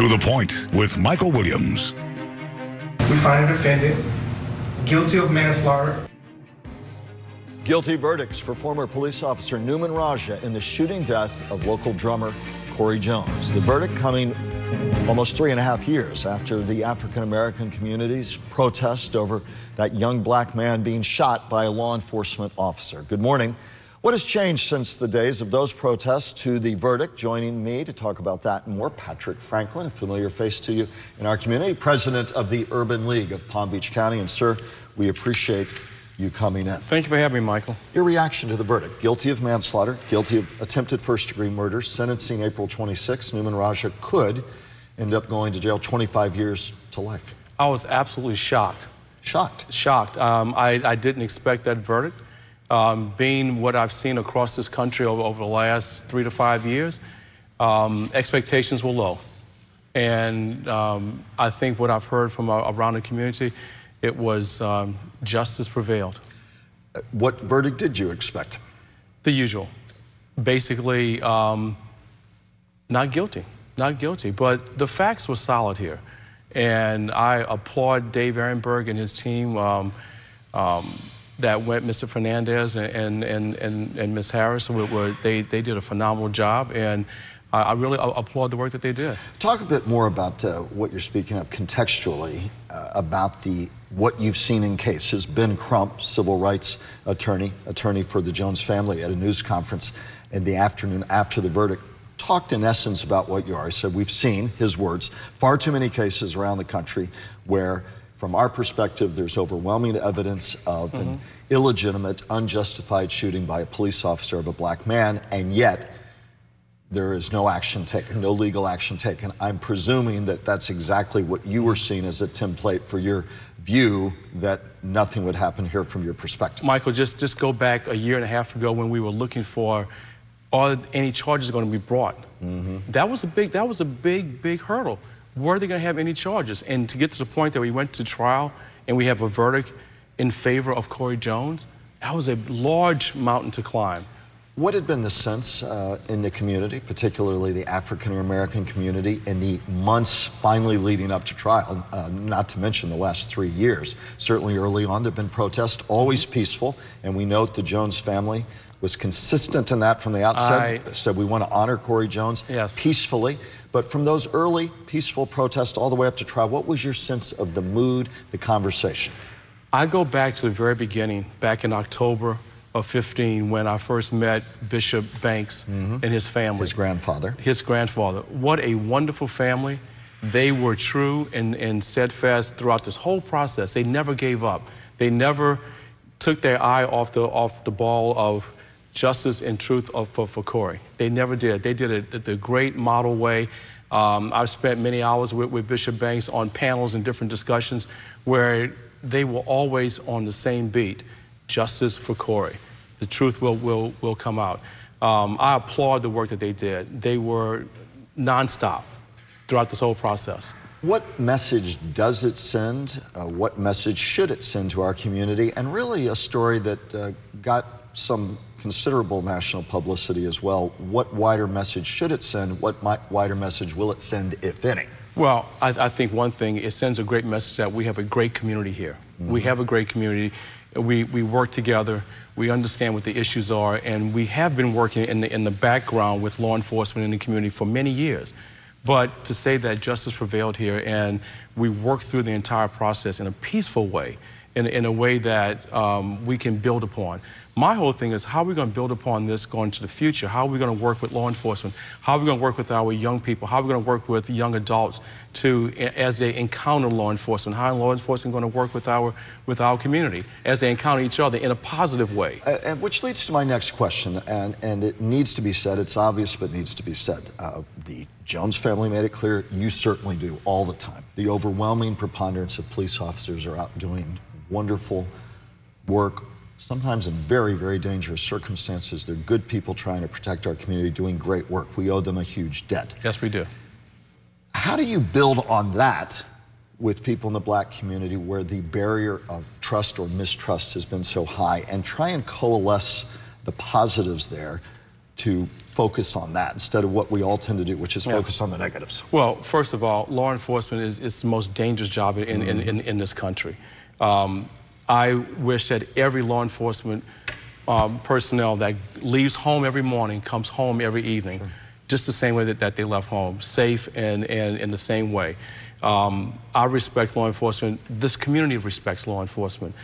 To the Point with Michael Williams. We find a defendant guilty of manslaughter. Guilty verdicts for former police officer Noumann Raja in the shooting death of local drummer Corey Jones. The verdict coming almost 3.5 years after the African-American community's protest over that young black man being shot by a law enforcement officer. Good morning. What has changed since the days of those protests to the verdict? Joining me to talk about that and more, Patrick Franklin, a familiar face to you in our community, president of the Urban League of Palm Beach County. And sir, we appreciate you coming in. Thank you for having me, Michael. Your reaction to the verdict: guilty of manslaughter, guilty of attempted first-degree murder, sentencing April 26. Noumann Raja could end up going to jail 25 years to life. I was absolutely shocked. Shocked? Shocked. I didn't expect that verdict. Being what I've seen across this country over the last 3 to 5 years, expectations were low. And I think what I've heard from around the community, it was justice prevailed. What verdict did you expect? The usual. Basically, not guilty. Not guilty. But the facts were solid here. And I applaud Dave Ehrenberg and his team that went, Mr. Fernandez and Ms. Harris. They did a phenomenal job, and I really applaud the work that they did. Talk a bit more about what you're speaking of contextually, about what you've seen in cases. Ben Crump, civil rights attorney for the Jones family, at a news conference in the afternoon after the verdict, talked in essence about what you are. He said, we've seen, his words, far too many cases around the country where, from our perspective, there's overwhelming evidence of an illegitimate, unjustified shooting by a police officer of a black man, and yet there is no action taken, no legal action taken. I'm presuming that that's exactly what you were seeing as a template for your view that nothing would happen here from your perspective. Michael, just go back a year and a half ago when we were looking for are any charges going to be brought. That was a big hurdle. Were they going to have any charges? And to get to the point that we went to trial and we have a verdict in favor of Corey Jones, that was a large mountain to climb. What had been the sense in the community, particularly the African-American community, in the months finally leading up to trial, not to mention the last 3 years? Certainly early on, there have been protests, always peaceful, and we note the Jones family was consistent in that from the outset. Said we want to honor Corey Jones peacefully. But from those early peaceful protests all the way up to trial, what was your sense of the mood, the conversation? I go back to the very beginning, back in October of 15, when I first met Bishop Banks and his family. His grandfather. His grandfather. What a wonderful family. They were true and steadfast throughout this whole process. They never gave up. They never took their eye off the ball of justice and truth for Corey. They never did. They did it the great model way. I've spent many hours with Bishop Banks on panels and different discussions where they were always on the same beat. Justice for Corey. The truth will come out. I applaud the work that they did. They were nonstop throughout this whole process. What message does it send? What message should it send to our community? And really a story that got some considerable national publicity as well. What wider message should it send? What wider message will it send, if any? Well, I think one thing, it sends a great message that we have a great community here. We have a great community. We work together. We understand what the issues are, and we have been working in the background with law enforcement in the community for many years. But to say that justice prevailed here and we worked through the entire process in a peaceful way, in a way that we can build upon. My whole thing is, how are we going to build upon this going into the future? How are we going to work with law enforcement? How are we going to work with our young people? How are we going to work with young adults as they encounter law enforcement? How are law enforcement going to work with our community as they encounter each other in a positive way? And which leads to my next question, and it needs to be said. It's obvious, but needs to be said. The Jones family made it clear. You certainly do all the time. The overwhelming preponderance of police officers are out doing wonderful work, sometimes in very, very dangerous circumstances. They're good people trying to protect our community, doing great work. We owe them a huge debt. Yes, we do. How do you build on that with people in the black community where the barrier of trust or mistrust has been so high, and try and coalesce the positives there to focus on that instead of what we all tend to do, which is focus on the negatives? Well, first of all, law enforcement is the most dangerous job in this country. I wish that every law enforcement personnel that leaves home every morning comes home every evening, just the same way that they left home, safe and in the same way. I respect law enforcement. This community respects law enforcement.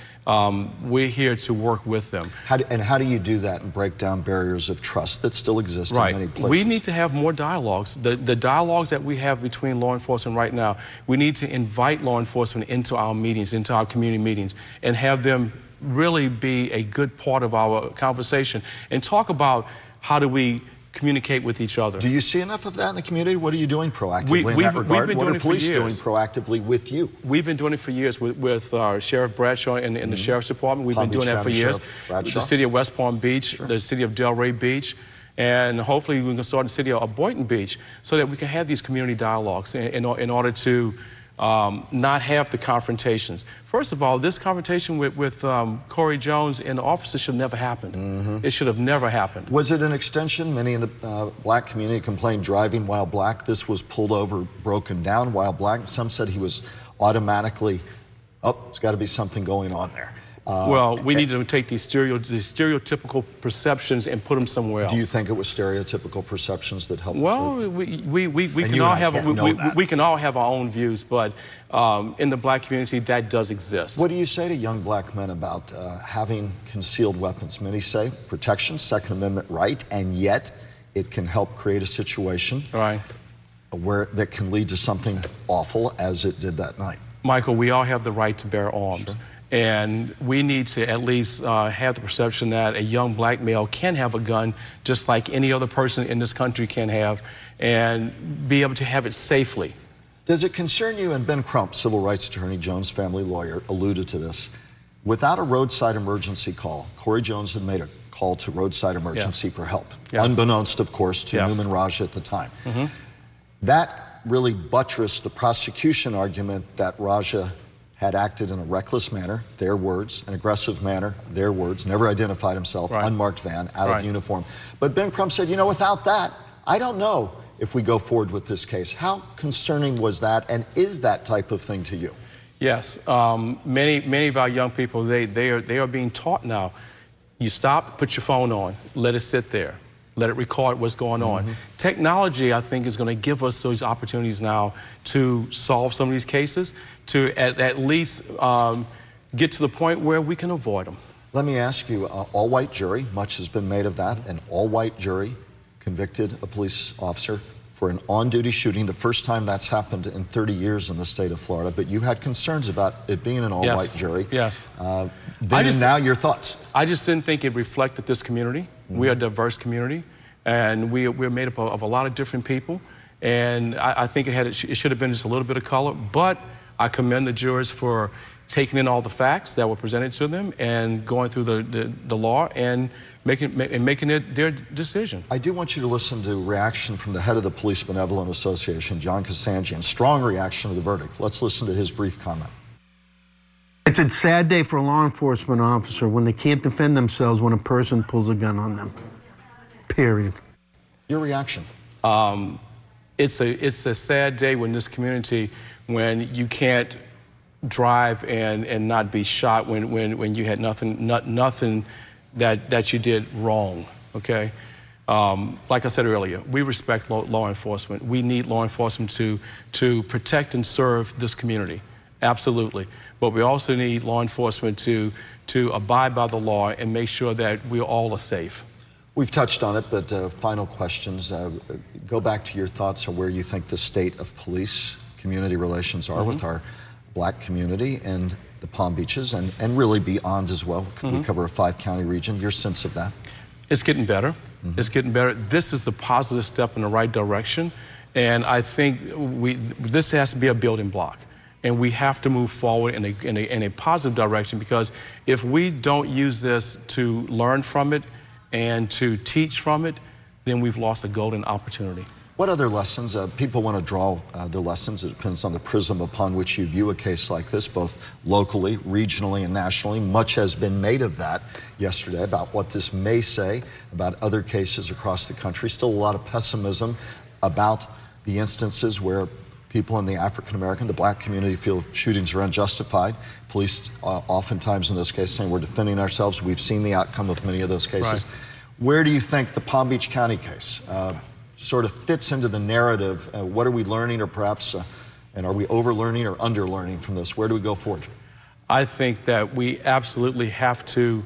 We're here to work with them. How do you do that and break down barriers of trust that still exist in many places? We need to have more dialogues. The dialogues that we have between law enforcement right now, we need to invite law enforcement into our meetings, into our community meetings, and have them really be a good part of our conversation and talk about how do we communicate with each other. Do you see enough of that in the community? What are you doing proactively in that regard? What are police doing proactively with you? We've been doing it for years with Sheriff Bradshaw in the Sheriff's Department. We've been doing that for years. With the city of West Palm Beach, the city of Delray Beach, and hopefully we can start in the city of Boynton Beach so that we can have these community dialogues in order to not have the confrontations. First of all, this confrontation with Corey Jones and the officer should never happen. It should have never happened. Was it an extension? Many in the black community complained driving while black. This was pulled over, broken down while black. Some said he was automatically, there's got to be something going on there. Well, we need to take these stereotypical perceptions and put them somewhere else. Do you think it was stereotypical perceptions that helped? Well, we can all have our own views, but in the black community, that does exist. What do you say to young black men about having concealed weapons? Many say protection, Second Amendment right, and yet it can help create a situation that can lead to something awful as it did that night. Michael, we all have the right to bear arms. And we need to at least have the perception that a young black male can have a gun just like any other person in this country can have, and be able to have it safely. Does it concern you, and Ben Crump, civil rights attorney, Jones family lawyer, alluded to this, without a roadside emergency call, Corey Jones had made a call to roadside emergency for help, unbeknownst, of course, to Noumann Raja at the time. That really buttressed the prosecution argument that Raja had acted in a reckless manner, their words, an aggressive manner, their words, never identified himself, unmarked van, out of uniform. But Ben Crump said, you know, without that, I don't know if we go forward with this case. How concerning was that, and is that type of thing to you? Yes, many of our young people, they are being taught now, you stop, put your phone on, let it sit there. Let it record what's going on. Technology, I think, is going to give us those opportunities now to solve some of these cases, to at least get to the point where we can avoid them. Let me ask you, all-white jury, much has been made of that, an all-white jury convicted a police officer for an on-duty shooting, the first time that's happened in 30 years in the state of Florida, but you had concerns about it being an all-white jury. Yes. Then and now, your thoughts? I just didn't think it reflected this community. We are a diverse community, and we're made up of a lot of different people, and I think it should have been just a little bit of color, but I commend the jurors for taking in all the facts that were presented to them and going through the law and making it their decision. I do want you to listen to reaction from the head of the Police Benevolent Association, John Kasanjian. Strong reaction to the verdict. Let's listen to his brief comment. It's a sad day for a law enforcement officer when they can't defend themselves when a person pulls a gun on them. Period. Your reaction? It's a sad day when this community, when you can't drive and not be shot when you had nothing that you did wrong, okay? Like I said earlier, we respect law enforcement. We need law enforcement to protect and serve this community, absolutely. But we also need law enforcement to abide by the law and make sure that we all are safe. We've touched on it, but final questions. Go back to your thoughts on where you think the state of police community relations are with our black community and the Palm Beaches and really beyond as well. We cover a 5-county region. Your sense of that? It's getting better. It's getting better. This is a positive step in the right direction, and I think this has to be a building block. And we have to move forward in a positive direction, because if we don't use this to learn from it and to teach from it, then we've lost a golden opportunity. What other lessons? People want to draw their lessons. It depends on the prism upon which you view a case like this, both locally, regionally, and nationally. Much has been made of that yesterday about what this may say about other cases across the country. Still a lot of pessimism about the instances where people in the African-American, the black community feel shootings are unjustified. Police oftentimes in those cases saying we're defending ourselves. We've seen the outcome of many of those cases. Right. Where do you think the Palm Beach County case sort of fits into the narrative? What are we learning, or perhaps, and are we over-learning or under-learning from this? Where do we go forward? I think that we absolutely have to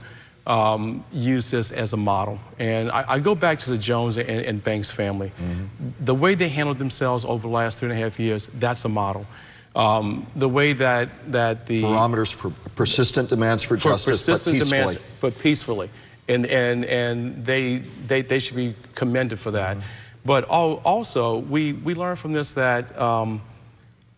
use this as a model. And I go back to the Jones and Banks family. Mm-hmm. The way they handled themselves over the last 3.5 years, that's a model. The way that the... Barometers for persistent demands for justice, persistent but peacefully. Demands, but peacefully. And they should be commended for that. Mm-hmm. But also, we learn from this that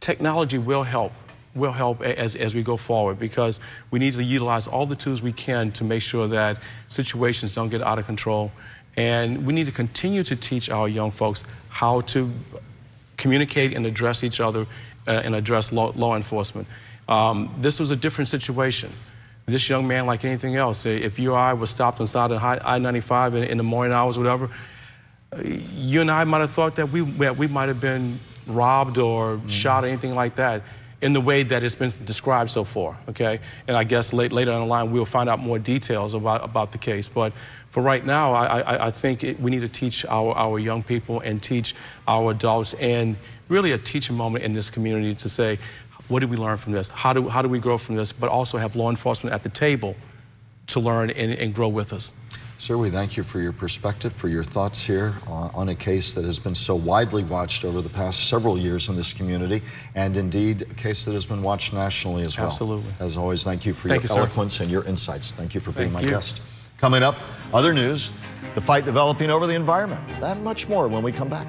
technology will help as we go forward, because we need to utilize all the tools we can to make sure that situations don't get out of control. And we need to continue to teach our young folks how to communicate and address each other and address law enforcement. This was a different situation. This young man, like anything else, if you or I were stopped inside of I-95 in the morning hours, whatever, you and I might have thought that we might have been robbed or shot or anything like that in the way that it's been described so far, okay? And I guess later down the line, we'll find out more details about the case. But for right now, I think we need to teach our young people and teach our adults, and really a teaching moment in this community to say, what did we learn from this? How do we grow from this? But also have law enforcement at the table to learn and grow with us. Sir, we thank you for your perspective, for your thoughts here on a case that has been so widely watched over the past several years in this community, and indeed a case that has been watched nationally as well. Absolutely. As always, thank you for your eloquence and your insights. Thank you for being my guest. Coming up, other news, the fight developing over the environment. That and much more when we come back.